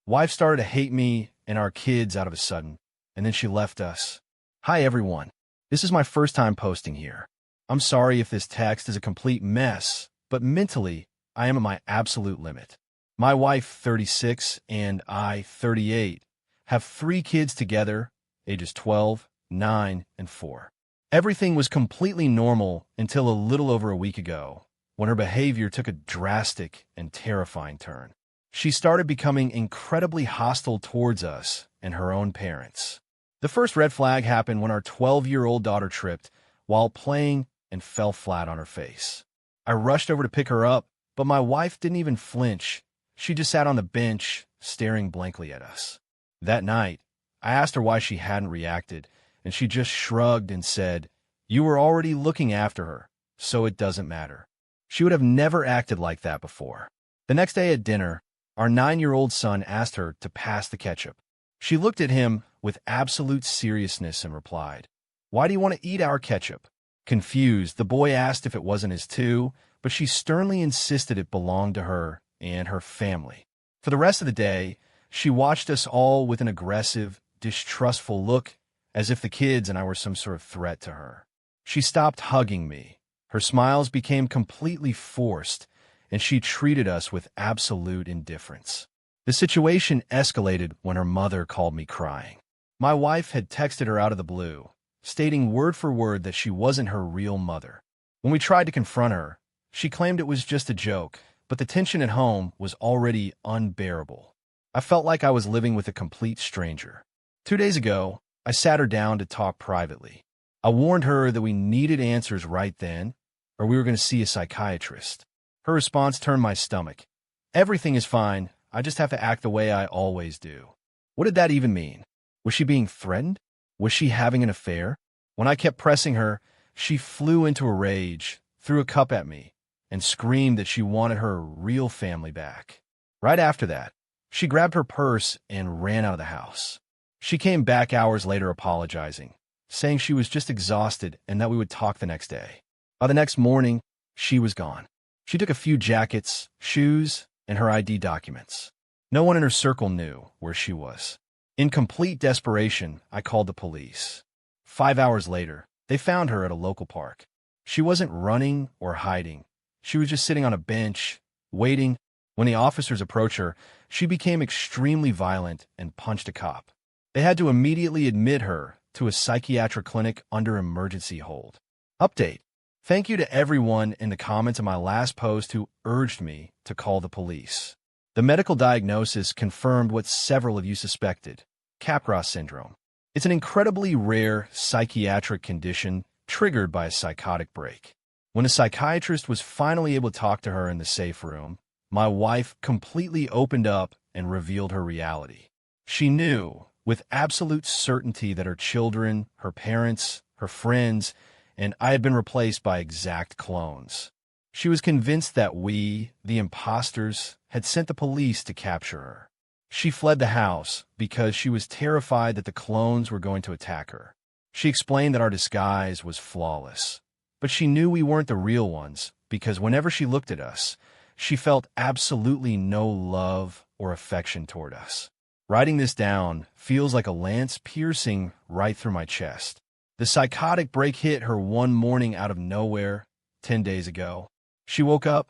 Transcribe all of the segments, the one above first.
Wife started to hate me and our kids out of a sudden, and then she left us. Hi everyone. This is my first time posting here. I'm sorry if this text is a complete mess, but mentally, I am at my absolute limit. My wife, 36, and I, 38, have 3 kids together, ages 12, 9, and 4. Everything was completely normal until a little over a week ago, when her behavior took a drastic and terrifying turn. She started becoming incredibly hostile towards us and her own parents. The first red flag happened when our 12-year-old daughter tripped while playing and fell flat on her face. I rushed over to pick her up, but my wife didn't even flinch. She just sat on the bench, staring blankly at us. That night, I asked her why she hadn't reacted, and she just shrugged and said, "You were already looking after her, so it doesn't matter." She would have never acted like that before. The next day at dinner, our 9-year-old son asked her to pass the ketchup. She looked at him with absolute seriousness and replied, "Why do you want to eat our ketchup?" Confused, the boy asked if it wasn't his too, but she sternly insisted it belonged to her and her family. For the rest of the day, she watched us all with an aggressive, distrustful look, as if the kids and I were some sort of threat to her. She stopped hugging me. Her smiles became completely forced, and she treated us with absolute indifference. The situation escalated when her mother called me crying. My wife had texted her out of the blue, stating word for word that she wasn't her real mother. When we tried to confront her, she claimed it was just a joke, but the tension at home was already unbearable. I felt like I was living with a complete stranger. 2 days ago, I sat her down to talk privately. I warned her that we needed answers right then, or we were going to see a psychiatrist. Her response turned my stomach. "Everything is fine. I just have to act the way I always do." What did that even mean? Was she being threatened? Was she having an affair? When I kept pressing her, she flew into a rage, threw a cup at me, and screamed that she wanted her real family back. Right after that, she grabbed her purse and ran out of the house. She came back hours later apologizing, saying she was just exhausted and that we would talk the next day. By the next morning, she was gone. She took a few jackets, shoes, and her ID documents. No one in her circle knew where she was. In complete desperation, I called the police. 5 hours later, they found her at a local park. She wasn't running or hiding. She was just sitting on a bench, waiting. When the officers approached her, she became extremely violent and punched a cop. They had to immediately admit her to a psychiatric clinic under emergency hold. Update. Thank you to everyone in the comments of my last post who urged me to call the police. The medical diagnosis confirmed what several of you suspected: Capgras syndrome. It's an incredibly rare psychiatric condition triggered by a psychotic break. When a psychiatrist was finally able to talk to her in the safe room, my wife completely opened up and revealed her reality. She knew with absolute certainty that her children, her parents, her friends, and I had been replaced by exact clones. She was convinced that we, the imposters, had sent the police to capture her. She fled the house because she was terrified that the clones were going to attack her. She explained that our disguise was flawless, but she knew we weren't the real ones because whenever she looked at us, she felt absolutely no love or affection toward us. Writing this down feels like a lance piercing right through my chest. The psychotic break hit her one morning out of nowhere, 10 days ago. She woke up,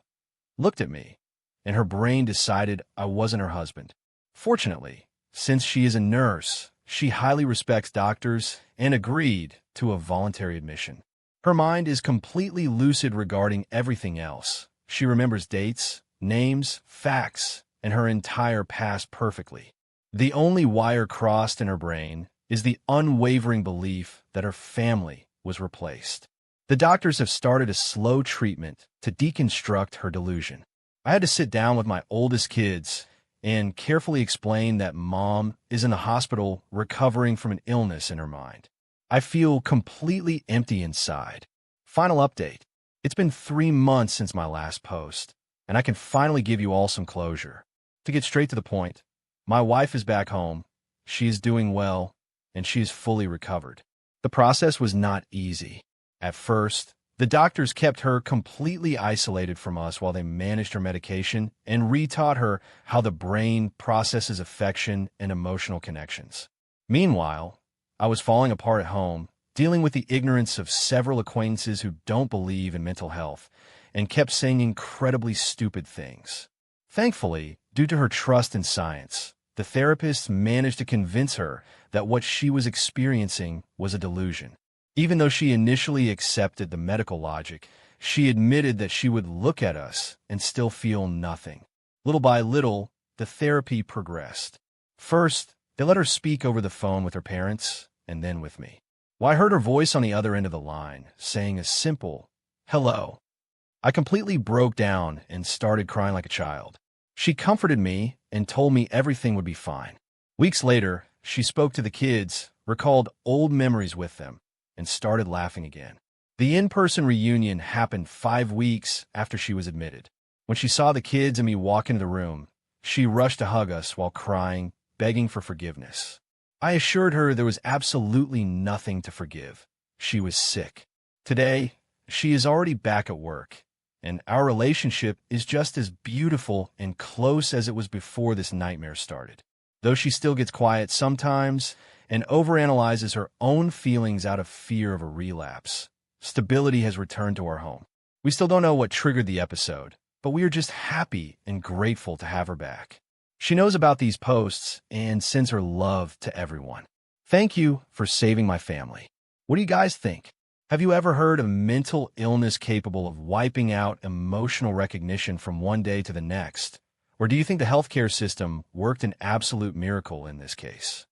looked at me, and her brain decided I wasn't her husband. Fortunately, since she is a nurse, she highly respects doctors and agreed to a voluntary admission. Her mind is completely lucid regarding everything else. She remembers dates, names, facts, and her entire past perfectly. The only wire crossed in her brain is the unwavering belief that her family was replaced. The doctors have started a slow treatment to deconstruct her delusion. I had to sit down with my oldest kids and carefully explain that Mom is in the hospital recovering from an illness in her mind. I feel completely empty inside. Final update. It's been 3 months since my last post, and I can finally give you all some closure. To get straight to the point, my wife is back home, she is doing well, and she is fully recovered. The process was not easy. At first, The doctors kept her completely isolated from us while they managed her medication and retaught her how the brain processes affection and emotional connections. Meanwhile, I was falling apart at home, dealing with the ignorance of several acquaintances who don't believe in mental health and kept saying incredibly stupid things. Thankfully, due to her trust in science, the therapist managed to convince her that what she was experiencing was a delusion. Even though she initially accepted the medical logic, she admitted that she would look at us and still feel nothing. Little by little, the therapy progressed. First, they let her speak over the phone with her parents, and then with me. Well, I heard her voice on the other end of the line, saying a simple, "Hello." I completely broke down and started crying like a child. She comforted me and told me everything would be fine. Weeks later, she spoke to the kids, recalled old memories with them, and started laughing again. The in-person reunion happened 5 weeks after she was admitted. When she saw the kids and me walk into the room, she rushed to hug us while crying, begging for forgiveness. I assured her there was absolutely nothing to forgive. She was sick. Today, she is already back at work, and our relationship is just as beautiful and close as it was before this nightmare started. Though she still gets quiet sometimes and overanalyzes her own feelings out of fear of a relapse, stability has returned to our home. We still don't know what triggered the episode, but we are just happy and grateful to have her back. She knows about these posts and sends her love to everyone. Thank you for saving my family. What do you guys think? Have you ever heard of mental illness capable of wiping out emotional recognition from one day to the next? Or do you think the healthcare system worked an absolute miracle in this case?